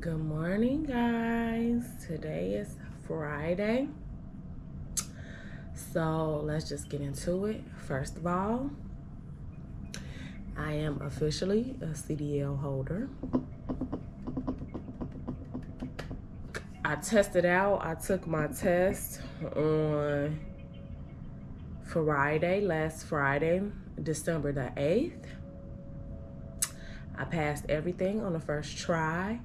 Good morning, guys. Today is Friday. So let's just get into it. First of all, I am officially a CDL holder. I tested out. I took my test on last Friday, December the 8th. I passed everything on the first try.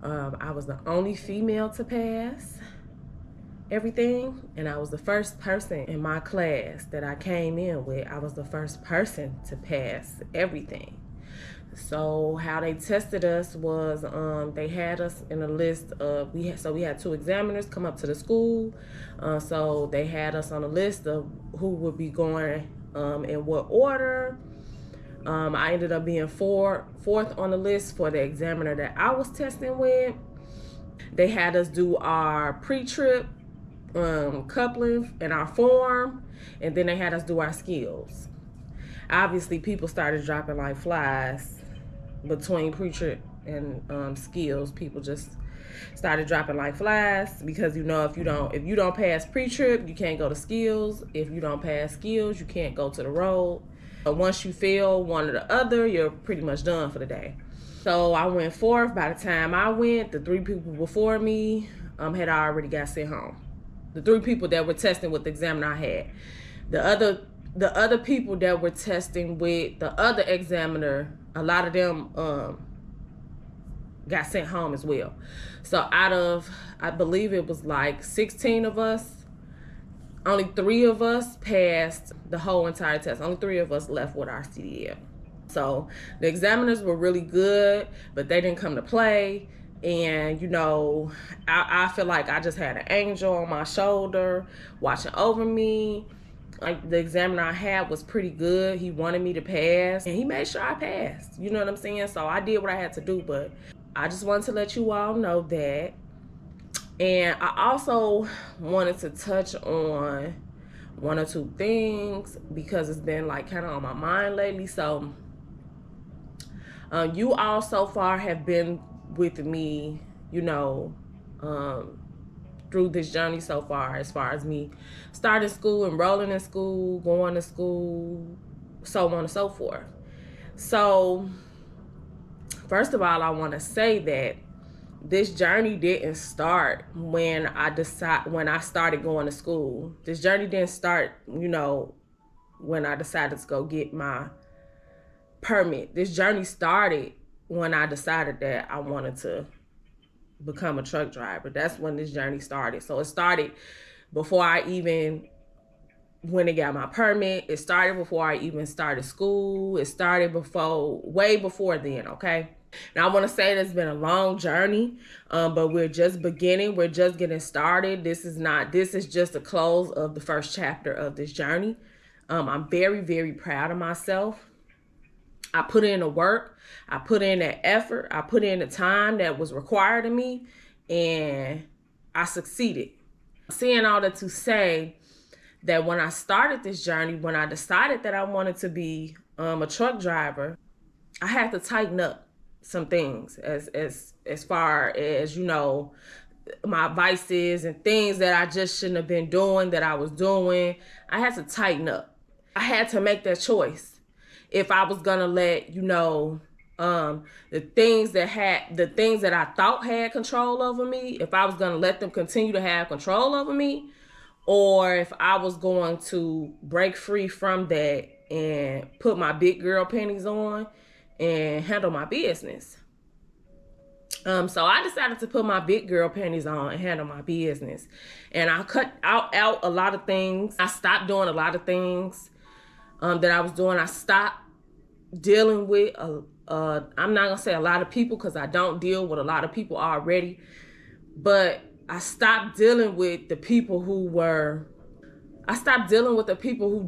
I was the only female to pass everything, and I was the first person in my class that I came in with. I was the first person to pass everything. So how they tested us was they had us in a list of we had two examiners come up to the school. So they had us on a list of who would be going in what order. I ended up being fourth on the list for the examiner that I was testing with. They had us do our pre-trip coupling and our form, and then they had us do our skills. Obviously, people started dropping like flies between pre-trip and skills. People just started dropping like flies because if you don't pass pre-trip, you can't go to skills. If you don't pass skills, you can't go to the road. But once you fail one or the other, you're pretty much done for the day. So I went fourth. By the time I went, the three people before me had already got sent home. The three people that were testing with the examiner I had. The other people that were testing with the other examiner, a lot of them got sent home as well. So out of, I believe it was like 16 of us, only 3 of us passed the whole entire test. Only 3 of us left with our CDL. So the examiners were really good, but they didn't come to play. And, I feel like I just had an angel on my shoulder watching over me. Like, the examiner I had was pretty good. He wanted me to pass, and he made sure I passed. You know what I'm saying? So I did what I had to do, but I just wanted to let you all know that. And I also wanted to touch on one or two things because it's been like kind of on my mind lately. So you all so far have been with me, through this journey so far, as far as me starting school, enrolling in school, going to school, so on and so forth. So first of all, I want to say that this journey didn't start when I started going to school. This journey didn't start, when I decided to go get my permit. This journey started when I decided that I wanted to become a truck driver. That's when this journey started. So it started before I even went and got my permit. It started before I even started school. It started way before then, okay? Now, I want to say it's been a long journey, but we're just beginning. We're just getting started. This is just the close of the first chapter of this journey. I'm very, very proud of myself. I put in the work. I put in the effort. I put in the time that was required of me, and I succeeded. Saying all that to say that when I started this journey, when I decided that I wanted to be a truck driver, I had to tighten up some things as far as, my vices and things that I just shouldn't have been doing, that I was doing. I had to tighten up. I had to make that choice. If I was gonna let, the things that I thought had control over me, if I was gonna let them continue to have control over me, or if I was going to break free from that and put my big girl panties on and handle my business. So I decided to put my big girl panties on and handle my business. And I cut out a lot of things. I stopped doing a lot of things that I was doing. I stopped dealing with, I'm not going to say a lot of people because I don't deal with a lot of people already. But I stopped dealing with the people who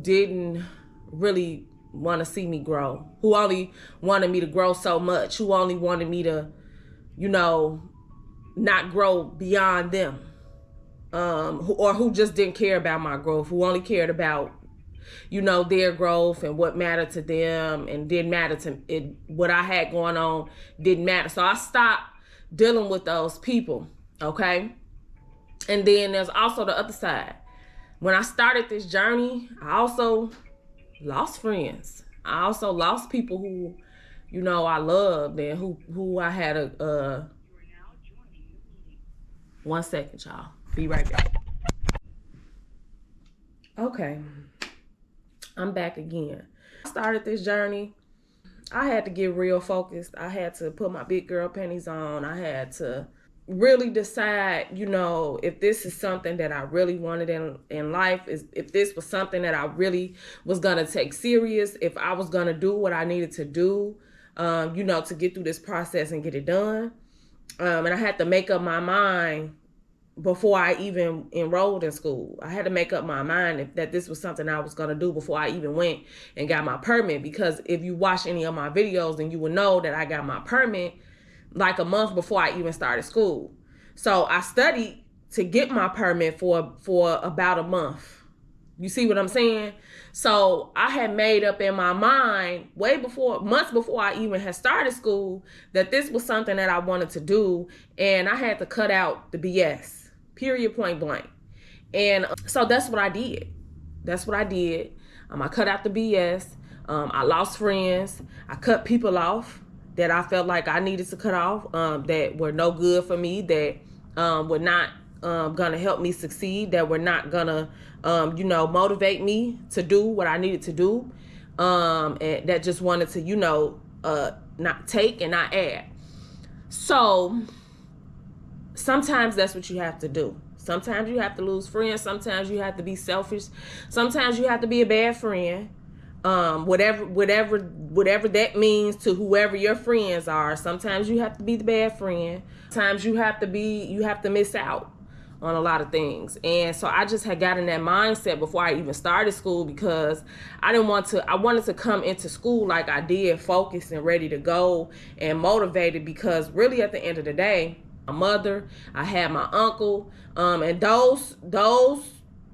didn't really want to see me grow, who only wanted me to grow so much, who only wanted me to, not grow beyond them, who just didn't care about my growth, who only cared about, their growth and what mattered to them, and didn't matter to it. What I had going on didn't matter. So I stopped dealing with those people, okay? And then there's also the other side. When I started this journey, I also lost friends. I also lost people who, you know, I loved and who I had a 1 second, y'all. Be right back. Okay, I'm back again. I started this journey. I had to get real focused. I had to put my big girl panties on. I had to really decide, you know, if this is something that I really wanted in life, if this was something that I really was gonna take serious, if I was gonna do what I needed to do, you know, to get through this process and get it done. And I had to make up my mind before I even enrolled in school. I had to make up my mind that this was something I was going to do before I even went and got my permit. Because if you watch any of my videos, then you will know that I got my permit like a month before I even started school. So I studied to get my permit for about a month. You see what I'm saying? So I had made up in my mind months before I even had started school, that this was something that I wanted to do. And I had to cut out the BS, period, point blank. And so that's what I did. I cut out the BS. I lost friends. I cut people off that I felt like I needed to cut off, that were no good for me, that were not gonna help me succeed, that were not gonna you know, motivate me to do what I needed to do, and that just wanted to, you know, not take and not add. So sometimes that's what you have to do. Sometimes you have to lose friends. Sometimes you have to be selfish. Sometimes you have to be a bad friend. Whatever that means to whoever your friends are. Sometimes you have to be the bad friend. Sometimes you have to miss out on a lot of things. And so I just had gotten that mindset before I even started school, because I wanted to come into school like I did, focused and ready to go and motivated, because really at the end of the day, my mother, I had my uncle, and those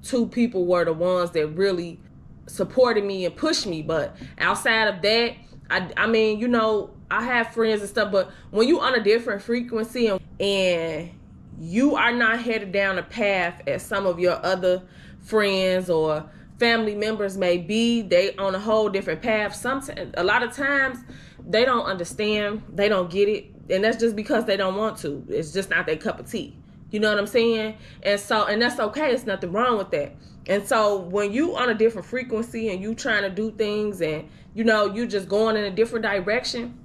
two people were the ones that really supported me and pushed me. But outside of that, I mean, you know, I have friends and stuff, but when you on a different frequency and you are not headed down a path as some of your other friends or family members may be, they on a whole different path. Sometimes, a lot of times, they don't understand, they don't get it, and that's just because they don't want to. It's just not their cup of tea. You know what I'm saying? And that's okay. It's nothing wrong with that. And so when you on a different frequency and you trying to do things and, you know, you just going in a different direction,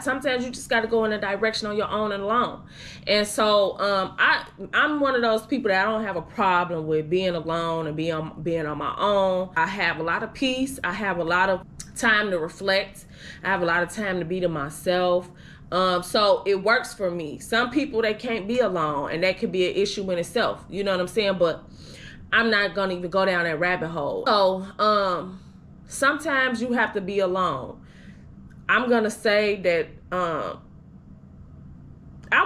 sometimes you just got to go in a direction on your own and alone. And so I'm one of those people that I don't have a problem with being alone and being on my own. I have a lot of peace. I have a lot of time to reflect. I have a lot of time to be to myself. So it works for me. Some people, they can't be alone, and that could be an issue in itself. You know what I'm saying? But I'm not going to even go down that rabbit hole. So sometimes you have to be alone. I'm going to say that I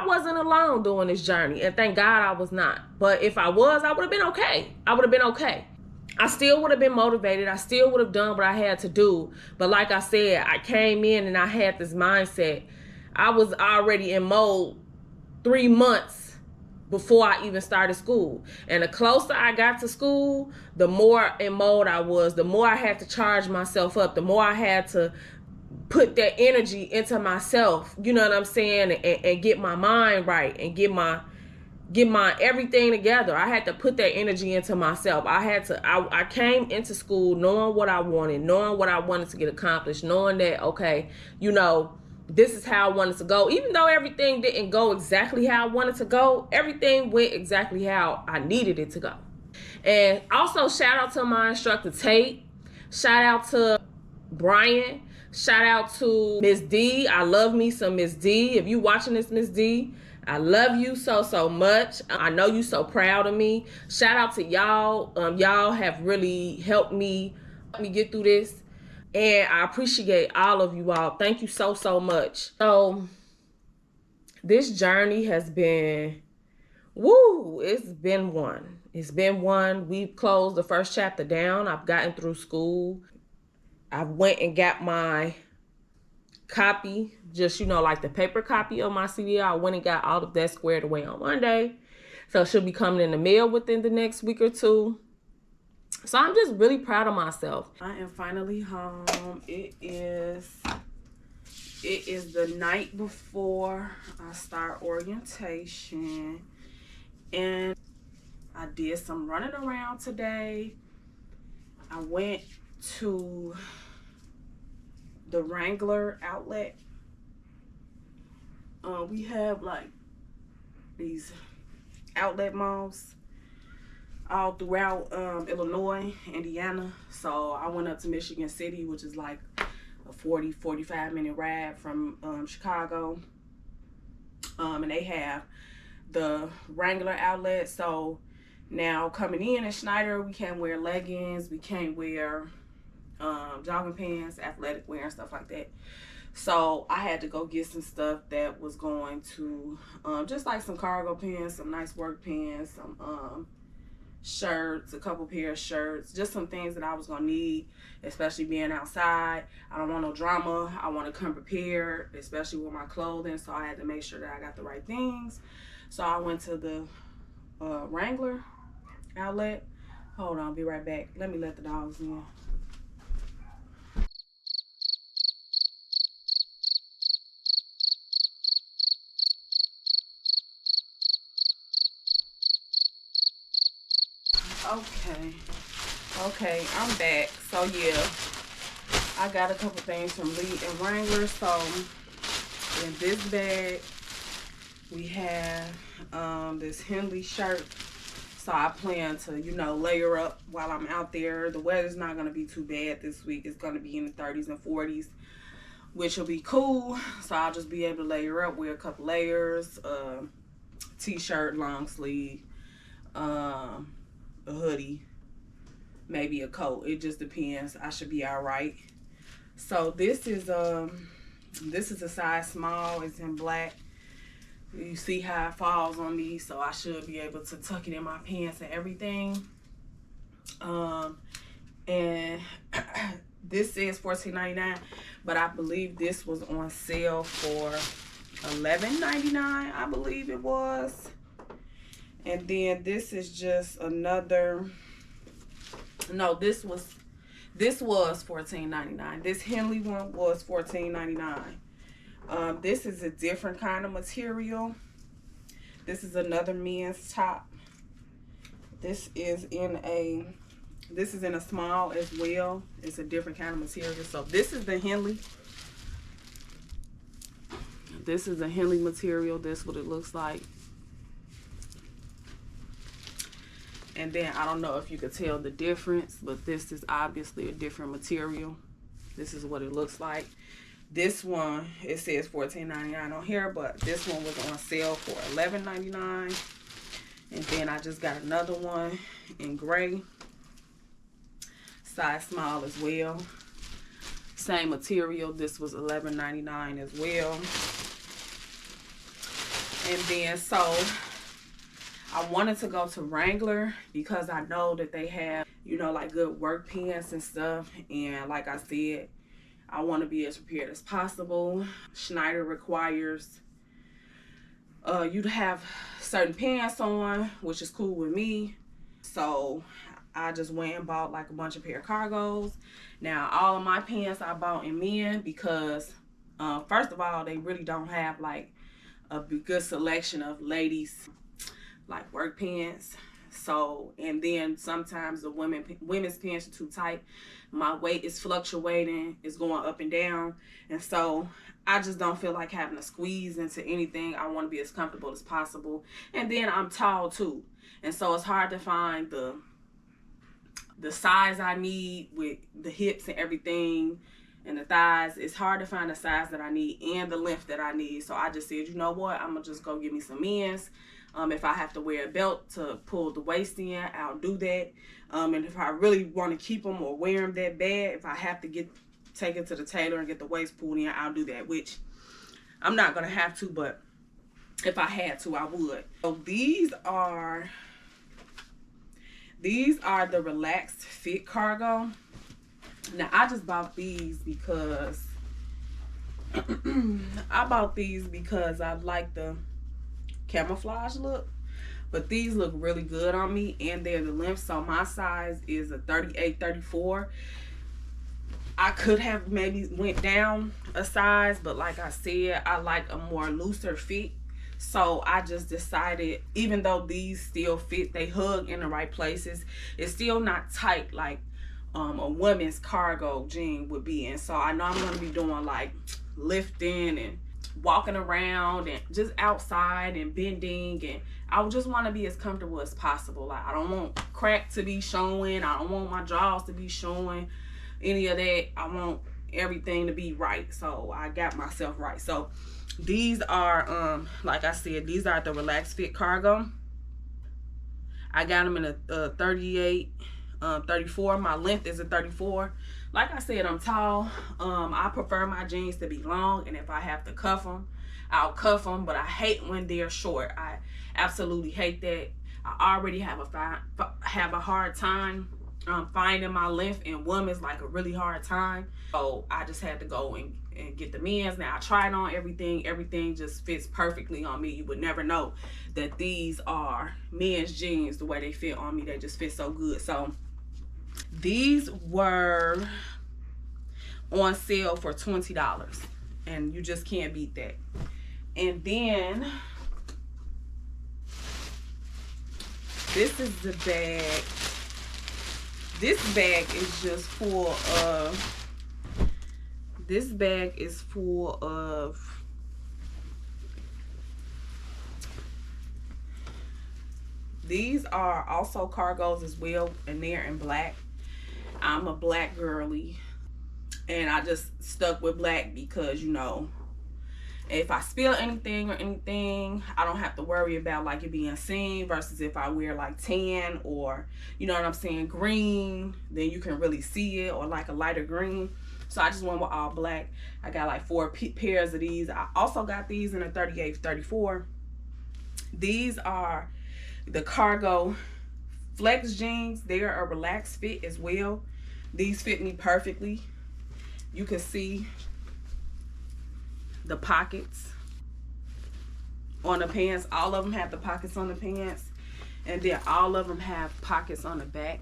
wasn't alone doing this journey, and thank God I was not. But if I was, I would have been okay. I still would have been motivated. I still would have done what I had to do. But like I said, I came in and I had this mindset. I was already in mode 3 months before I even started school. And the closer I got to school, the more in mode I was, the more I had to charge myself up, the more I had to put that energy into myself, you know what I'm saying, and get my mind right and get my everything together. I had to put that energy into myself. I came into school knowing what I wanted, knowing what I wanted to get accomplished, knowing that, okay, you know, this is how I wanted to go. Even though everything didn't go exactly how I wanted to go, everything went exactly how I needed it to go. And also shout out to my instructor, Tate. Shout out to Brian. Shout out to Miss D. I love me some Miss D. If you watching this, Miss D, I love you so much. I know you so proud of me. Shout out to y'all. Y'all have really helped me get through this. And I appreciate all of you all. Thank you so much. So this journey has been, it's been one. It's been one. We've closed the first chapter down. I've gotten through school. I went and got my copy, just, you know, like the paper copy of my CDL. I went and got all of that squared away on Monday. So it should be coming in the mail within the next week or two. So I'm just really proud of myself. I am finally home. It is the night before I start orientation. And I did some running around today. I went to the Wrangler outlet. We have like these outlet malls all throughout Illinois, Indiana. So I went up to Michigan City, which is like a 45 minute ride from Chicago. And they have the Wrangler outlet. So now coming in at Schneider, we can't wear leggings, we can't wear jogging pants, athletic wear and stuff like that. So I had to go get some stuff that was going to just like some cargo pants, some nice work pants, some shirts, a couple pair of shirts, just some things that I was gonna need, especially being outside. I don't want no drama. I want to come prepared, especially with my clothing. So I had to make sure that I got the right things. So I went to the Wrangler outlet. Hold on, be right back. Let me let the dogs in. Okay, I'm back. So yeah, I got a couple things from Lee and Wrangler. So in this bag we have this Henley shirt. So I plan to, you know, layer up while I'm out there. The weather's not going to be too bad this week. It's going to be in the 30s and 40s, which will be cool. So I'll just be able to layer up, wear a couple layers, t-shirt, long sleeve, a hoodie, maybe a coat. It just depends. I should be all right. So this is a size small. It's in black. You see how it falls on me, so I should be able to tuck it in my pants and everything. And this is $14.99, but I believe this was on sale for $11.99, I believe it was. And then this is just another, no, this was $14.99. This Henley one was $14.99. This is a different kind of material. This is another men's top. This is in a small as well. It's a different kind of material. So this is the Henley. This is the Henley material. This is what it looks like. And then I don't know if you could tell the difference, but this is obviously a different material. This is what it looks like. This one, it says $14.99 on here, but this one was on sale for $11.99. And then I just got another one in gray, size small as well. Same material. This was $11.99 as well. And then so I wanted to go to Wrangler because I know that they have, you know, like good work pants and stuff. And like I said, I want to be as prepared as possible. Schneider requires you to have certain pants on, which is cool with me. So I just went and bought like a bunch of pair of cargos. Now all of my pants I bought in men because first of all, they really don't have like a good selection of ladies like work pants. So, and then sometimes the women's pants are too tight. My weight is fluctuating, it's going up and down, and so I just don't feel like having to squeeze into anything. I want to be as comfortable as possible. And then I'm tall too, and so it's hard to find the size I need with the hips and everything and the thighs. It's hard to find the size that I need and the length that I need. So I just said, you know what, I'm gonna just go get me some men's. If I have to wear a belt to pull the waist in, I'll do that. And if I really want to keep them or wear them that bad, if I have to take it to the tailor and get the waist pulled in, I'll do that, which I'm not going to have to, but if I had to, I would. So these are the relaxed fit cargo. Now, I just bought these because I bought these because I like the camouflage look, but these look really good on me, and they're the length. So my size is a 38, 34. I could have maybe went down a size, but like I said, I like a more looser fit. So I just decided, even though these still fit, they hug in the right places, it's still not tight like a women's cargo jean would be. And so I know I'm going to be doing like lifting and walking around and just outside and bending, and I just want to be as comfortable as possible. Like, I don't want crack to be showing, I don't want my jaws to be showing, any of that. I want everything to be right. So I got myself right. So these are like I said, these are the relaxed fit cargo. I got them in a 38, 34. My length is a 34. Like I said, I'm tall. I prefer my jeans to be long, and if I have to cuff them, I'll cuff them, but I hate when they're short. I absolutely hate that. I already have a hard time finding my length, and women's like a really hard time. So I just had to go and get the men's. Now I tried on everything just fits perfectly on me. You would never know that these are men's jeans the way they fit on me. They just fit so good. So these were on sale for $20, and you just can't beat that. And then this is the bag. This bag is just full of, this bag is full of these are also cargos as well, and they're in black. I'm a black girly, and I just stuck with black because, you know, if I spill anything, I don't have to worry about like it being seen, versus if I wear like tan or, you know what I'm saying, green, then you can really see it, or like a lighter green. So I just went with all black. I got like 4 pairs of these. I also got these in a 38, 34. These are the cargo flex jeans. They are a relaxed fit as well. These fit me perfectly. You can see the pockets on the pants. All of them have the pockets on the pants, and then all of them have pockets on the back.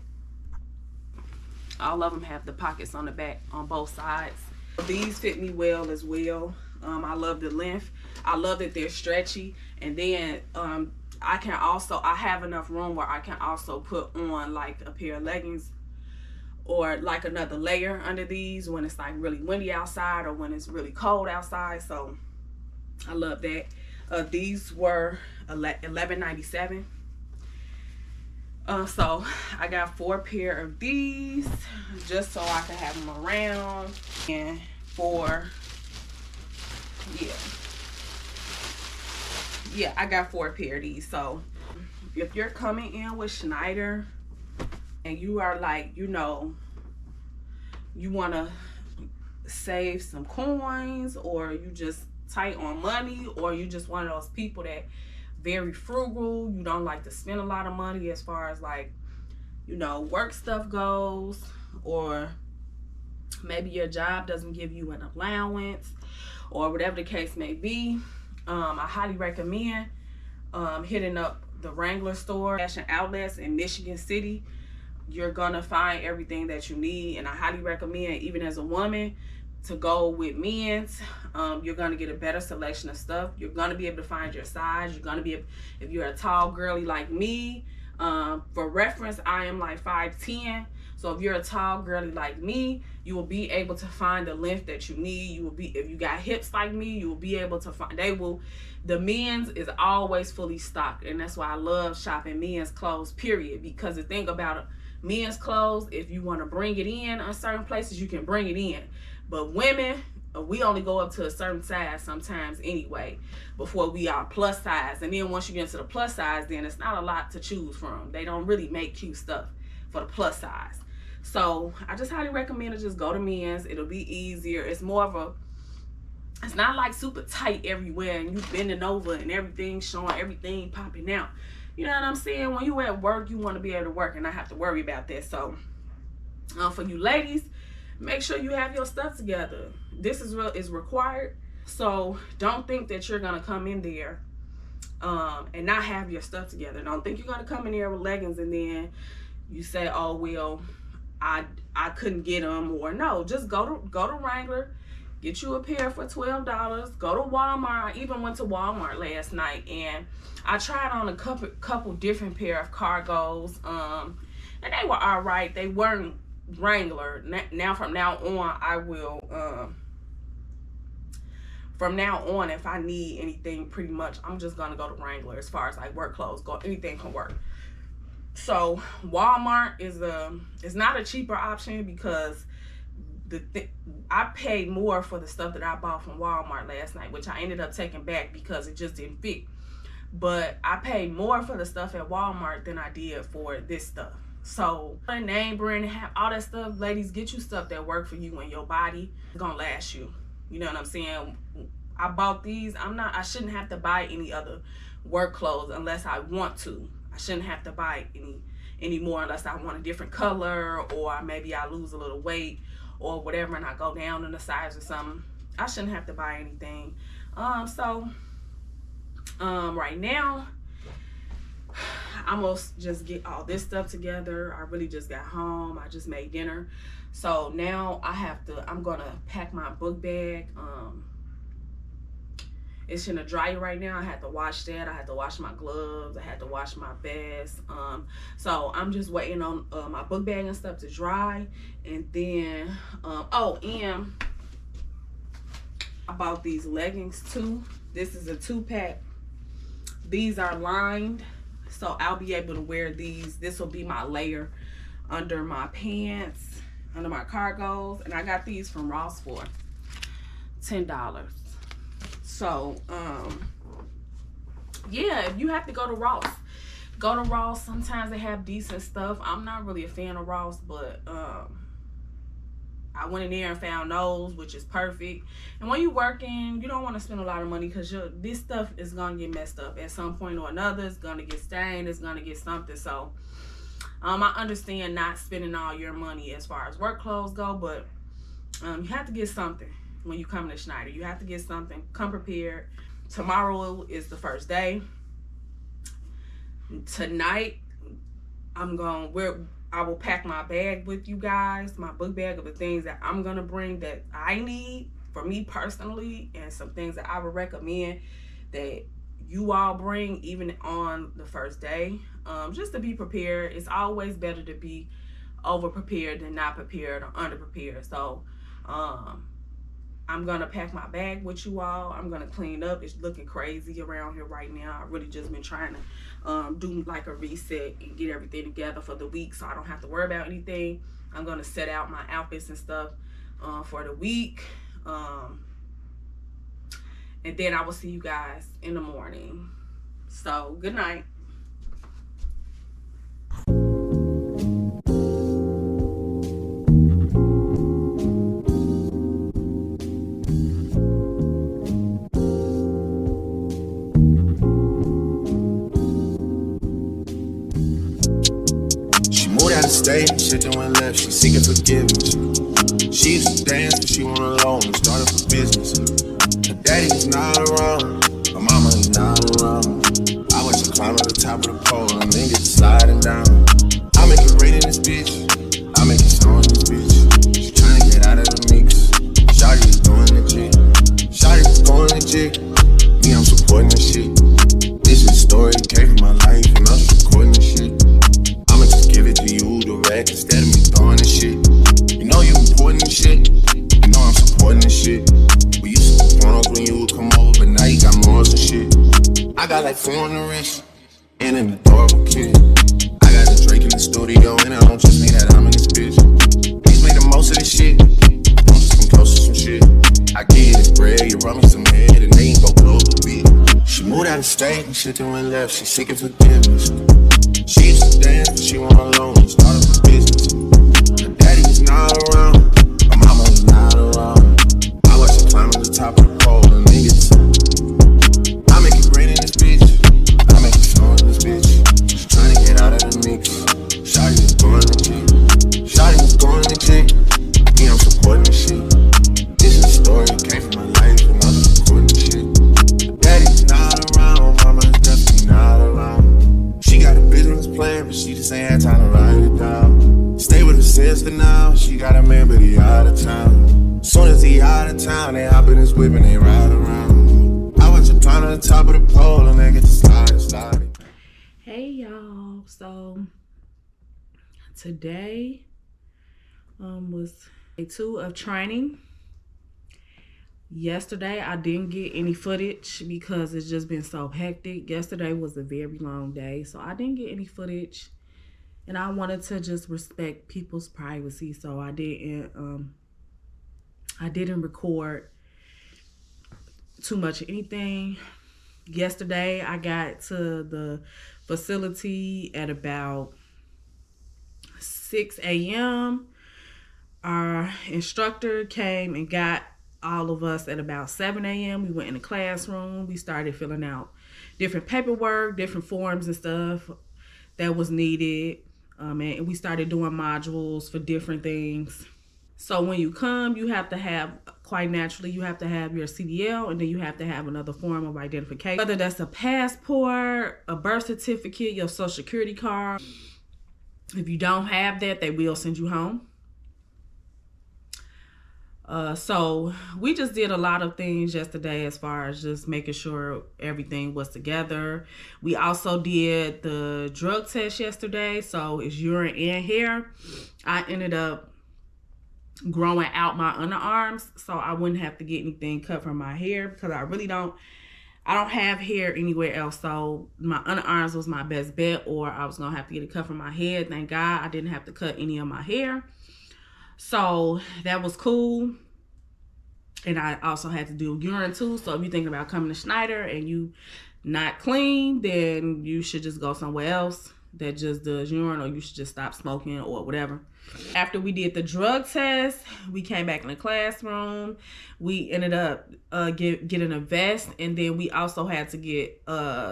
All of them have the pockets on the back on both sides. These fit me well as well. I love the length. I love that they're stretchy, and then I have enough room where I can also put on like a pair of leggings or like another layer under these when it's like really windy outside or when it's really cold outside. So I love that. These were $11.97. So I got 4 pair of these just so I can have them around, and yeah, I got 4 pair of these. So if you're coming in with Schneider and you are like, you know, you want to save some coins, or you just tight on money, or you just one of those people that very frugal, you don't like to spend a lot of money as far as like, you know, work stuff goes, or maybe your job doesn't give you an allowance, or whatever the case may be, I highly recommend hitting up the Wrangler store, fashion outlets in Michigan City. You're gonna find everything that you need, and I highly recommend, even as a woman, to go with men's. You're gonna get a better selection of stuff. You're gonna be able to find your size. You're gonna be able, if you're a tall girly like me, for reference, I am like 5'10". So if you're a tall girly like me, you will be able to find the length that you need. You will be, if you got hips like me, you will be able to find, the men's is always fully stocked, and that's why I love shopping men's clothes, period. Because the thing about it, men's clothes, if you want to bring it in certain places, you can bring it in. But women, we only go up to a certain size sometimes anyway, before we are plus size. And then once you get into the plus size, then it's not a lot to choose from. They don't really make cute stuff for the plus size. So I just highly recommend to just go to men's. It'll be easier. It's more of a, it's not like super tight everywhere and you bending over and everything showing, everything popping out. You know what I'm saying? When you at work, you want to be able to work and not have to worry about that. So for you ladies, make sure you have your stuff together. This is required. So don't think that you're gonna come in there and not have your stuff together. Don't think you're gonna come in there with leggings and then you say, oh well, I couldn't get them. Or no, just go to Wrangler, get you a pair for $12. Go to Walmart. I even went to Walmart last night and I tried on a couple different pair of cargos, and they were all right. They weren't Wrangler. Now from now on, I will. From now on, if I need anything, pretty much, I'm just gonna go to Wrangler. As far as like work clothes go, anything can work. So Walmart is not a cheaper option because I paid more for the stuff that I bought from Walmart last night, which I ended up taking back because it just didn't fit. But I paid more for the stuff at Walmart than I did for this stuff. So name brand, have all that stuff. Ladies, get you stuff that work for you and your body. It's gonna last you. You know what I'm saying? I bought these. I shouldn't have to buy any other work clothes unless I want to. I shouldn't have to buy any more unless I want a different color, or maybe I lose a little weight or whatever and I go down in the size or something. I shouldn't have to buy anything. Right now, I'm gonna just get all this stuff together. I really just got home. I just made dinner. So now I'm gonna pack my book bag. It's in the dryer right now. I had to wash that. I had to wash my gloves. I had to wash my vest. So I'm just waiting on my book bag and stuff to dry. And then, and I bought these leggings too. This is a 2-pack. These are lined, so I'll be able to wear these. This will be my layer under my pants, under my cargos, and I got these from Ross for $10. So yeah, if you have to go to Ross, go to Ross. Sometimes they have decent stuff. I'm not really a fan of Ross, but I went in there and found those, which is perfect. And when you're working, you don't want to spend a lot of money because this stuff is gonna get messed up at some point or another. It's gonna get stained. It's gonna get something. So I understand not spending all your money as far as work clothes go, but you have to get something when you come to Schneider. You have to get something. Come prepared. Tomorrow is the first day. Tonight, I will pack my bag with you guys, my book bag of the things that I'm gonna bring that I need for me personally, and some things that I would recommend that you all bring even on the first day, just to be prepared. It's always better to be over prepared than not prepared or under prepared. So I'm gonna pack my bag with you all. I'm gonna clean up. It's looking crazy around here right now. I really just been trying to do like a reset and get everything together for the week so I don't have to worry about anything. I'm gonna set out my outfits and stuff for the week, and then I will see you guys in the morning. So good night. State, shit that went left, she seeking forgiveness. She used to dance, but she went alone and started for business. Her daddy was not around, her mama is not around. I watch her climb to the top of the pole and then get to sliding down. I make it rain in this bitch, I make it snow in this bitch. She tryna get out of the mix. Shawty is doing the jig, Shawty was going the jig. Me, I'm supporting this shit. This is a story that came from my life, and I'm just recording this shit. I'ma just give it to you direct instead of me throwing this shit. You know you important this shit. You know I'm supporting this shit. We used to pornos when you would come over, but now you got morals and shit. I got like 4 on the wrist and an adorable kid. I got a Drake in the studio and I don't just mean that I'm in this bitch. Please make the most of this shit. Don't just come close to some shit. I give you this bread, you run me some head, and they ain't go global, bitch. She moved out of state and shit that went left. She seeking forgiveness. She used to dance, but she went alone and started a business. Her daddy was not around, her mama was not around. I watch her climb to the top of the pole and niggas. I make it rain in this bitch, I make it snow in this bitch. She's trying to get out of the mix. Shawty was going to chick, Shawty was going to chick. Me, I'm so he got a man, but he out of town. Soon as he out of town, they hop in his whip and they ride around. I watch him climb to the top of the pole and they get to sliding. Hey y'all, so today was day 2 of training. Yesterday I didn't get any footage because it's just been so hectic. Yesterday was a very long day, so I didn't get any footage, and I wanted to just respect people's privacy, so I didn't record too much of anything. Yesterday I got to the facility at about 6 a.m. Our instructor came and got all of us at about 7 a.m. We went in the classroom. We started filling out different paperwork, different forms and stuff that was needed. And we started doing modules for different things. So when you come, you have to have, quite naturally, you have to have your CDL, and then you have to have another form of identification. Whether that's a passport, a birth certificate, your social security card. If you don't have that, they will send you home. So we just did a lot of things yesterday as far as just making sure everything was together. We also did the drug test yesterday. So it's urine and hair. I ended up growing out my underarms so I wouldn't have to get anything cut from my hair, because I don't have hair anywhere else. So my underarms was my best bet, or I was gonna have to get it cut from my head. Thank God I didn't have to cut any of my hair. So that was cool. And I also had to do urine too. So if you're thinking about coming to Schneider and you not clean, then you should just go somewhere else that just does urine, or you should just stop smoking or whatever. After we did the drug test, we came back in the classroom. We ended up getting a vest, and then we also had to get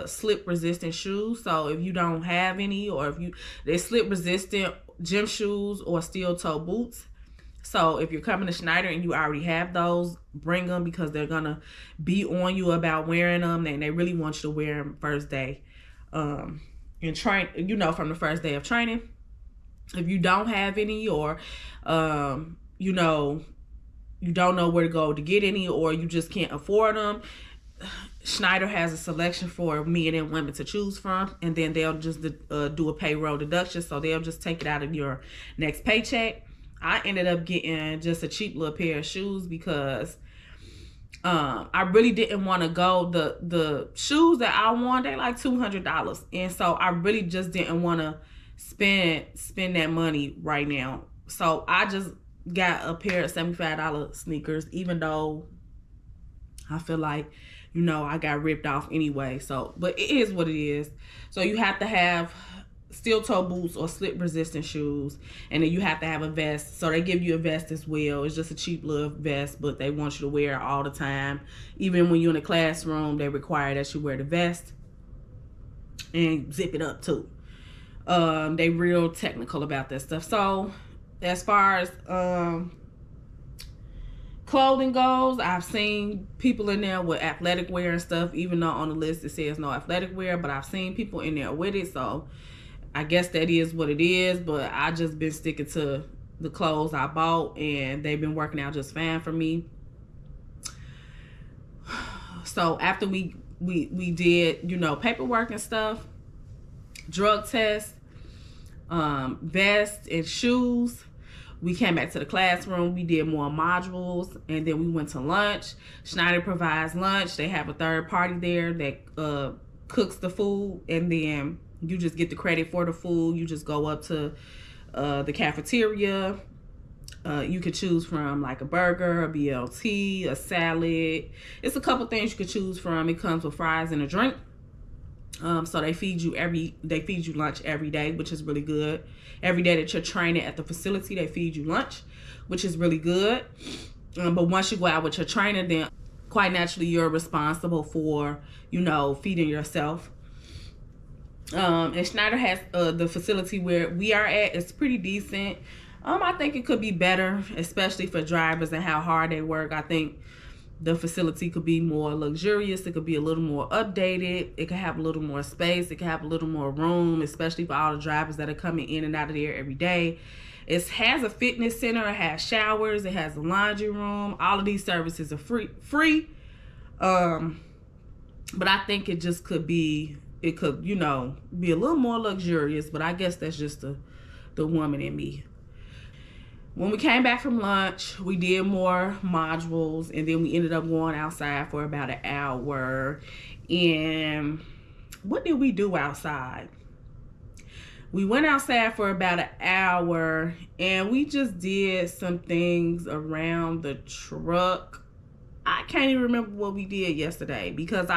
slip resistant shoes. So if you don't have any, or if they're slip resistant gym shoes or steel toe boots. So if you're coming to Schneider and you already have those, bring them, because they're gonna be on you about wearing them, and they really want you to wear them first day and train, from the first day of training. If you don't have any, or you don't know where to go to get any, or you just can't afford them, Schneider has a selection for men and women to choose from, and then they'll just do a payroll deduction, so they'll just take it out of your next paycheck. I ended up getting just a cheap little pair of shoes because I really didn't want to go. The shoes that I want, they like $200, and so I really just didn't want to spend that money right now. So I just got a pair of $75 sneakers, even though I feel like I got ripped off anyway. So, but it is what it is. So you have to have steel toe boots or slip resistant shoes, and then you have to have a vest. So they give you a vest as well. It's just a cheap little vest, but they want you to wear it all the time. Even when you're in the classroom, they require that you wear the vest and zip it up too. They real technical about that stuff. So as far as clothing goes, I've seen people in there with athletic wear and stuff, even though on the list it says no athletic wear, but I've seen people in there with it. So I guess that is what it is, but I just been sticking to the clothes I bought, and they've been working out just fine for me. So after we did, paperwork and stuff, drug test, vest and shoes, we came back to the classroom. We did more modules, and then we went to lunch. Schneider provides lunch. They have a third party there that cooks the food, and then you just get the credit for the food. You just go up to the cafeteria. You could choose from like a burger, a BLT, a salad. It's a couple things you could choose from. It comes with fries and a drink. So they feed you lunch every day, which is really good. Every day that you're training at the facility, they feed you lunch, which is really good. But once you go out with your trainer, then quite naturally you're responsible for, feeding yourself. And Schneider has the facility where we are at is pretty decent. I think it could be better, especially for drivers and how hard they work. I think the facility could be more luxurious. It could be a little more updated. It could have a little more space. It could have a little more room, especially for all the drivers that are coming in and out of there every day. It has a fitness center, it has showers, it has a laundry room. All of these services are free. But I think it just could be, it could, you know, be a little more luxurious, but I guess that's just the woman in me. When we came back from lunch, we did more modules, and then we ended up going outside for about an hour. And what did we do outside? We went outside for about an hour, and we just did some things around the truck. I can't even remember what we did yesterday because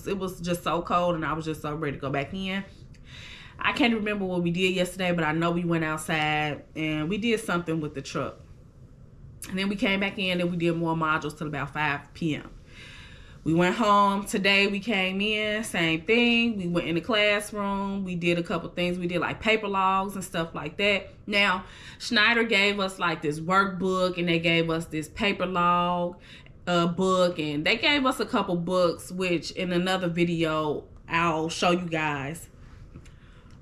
it was just so cold, and I was just so ready to go back in. I can't remember what we did yesterday, but I know we went outside and we did something with the truck. And then we came back in and we did more modules till about 5 p.m. We went home. Today we came in, same thing. We went in the classroom. We did a couple things. We did like paper logs and stuff like that. Now, Schneider gave us like this workbook, and they gave us this paper log book, and they gave us a couple books, which in another video I'll show you guys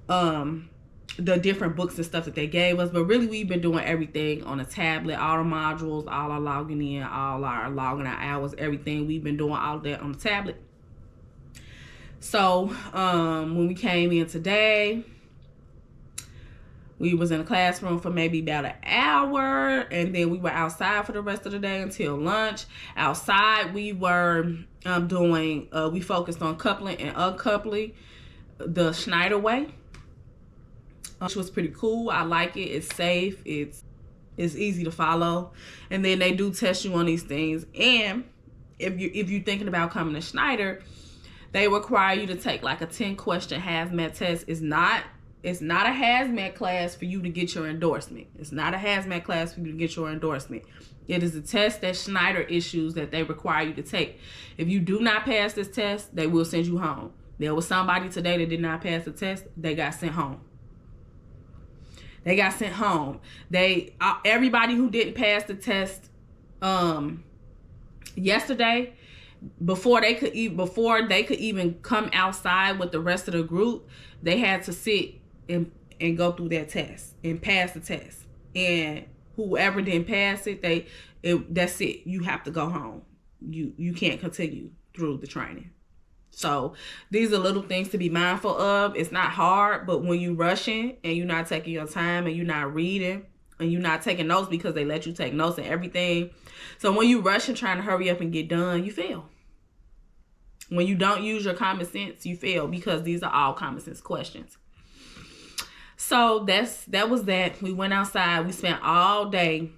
the different books and stuff that they gave us. But really, we've been doing everything on a tablet, all the modules, all our logging in, all our logging our hours, everything. We've been doing all of that on the tablet. So when we came in today, we was in the classroom for maybe about an hour, and then we were outside for the rest of the day until lunch. Outside, we were we focused on coupling and uncoupling the Schneider way, which was pretty cool. I like it. It's safe. It's easy to follow. And then they do test you on these things. And if you're thinking about coming to Schneider, they require you to take like a 10-question hazmat test. It's not a hazmat class for you to get your endorsement. It's not a hazmat class for you to get your endorsement. It is a test that Schneider issues that they require you to take. If you do not pass this test, they will send you home. There was somebody today that did not pass the test. They got sent home. Everybody who didn't pass the test yesterday, before they could even come outside with the rest of the group, they had to sit and go through that test and pass the test. And whoever didn't pass it, that's it. You have to go home. You can't continue through the training. So these are little things to be mindful of. It's not hard, but when you're rushing and you're not taking your time and you're not reading and you're not taking notes, because they let you take notes and everything. So when you rush and trying to hurry up and get done, you fail. When you don't use your common sense, you fail, because these are all common sense questions. So that was that. We went outside. We spent all day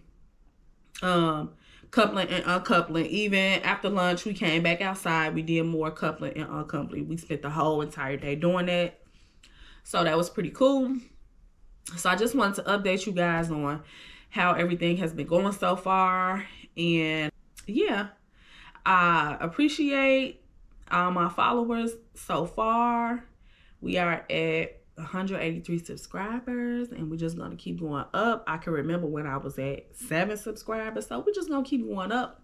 coupling and uncoupling. Even after lunch, we came back outside. We did more coupling and uncoupling. We spent the whole entire day doing that. So that was pretty cool. So I just wanted to update you guys on how everything has been going so far. And yeah, I appreciate all my followers so far. We are at 183 subscribers, and we're just gonna keep going up. I can remember when I was at 7 subscribers, so we're just gonna keep going up.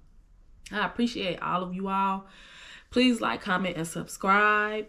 I appreciate all of you all. Please like, comment, and subscribe.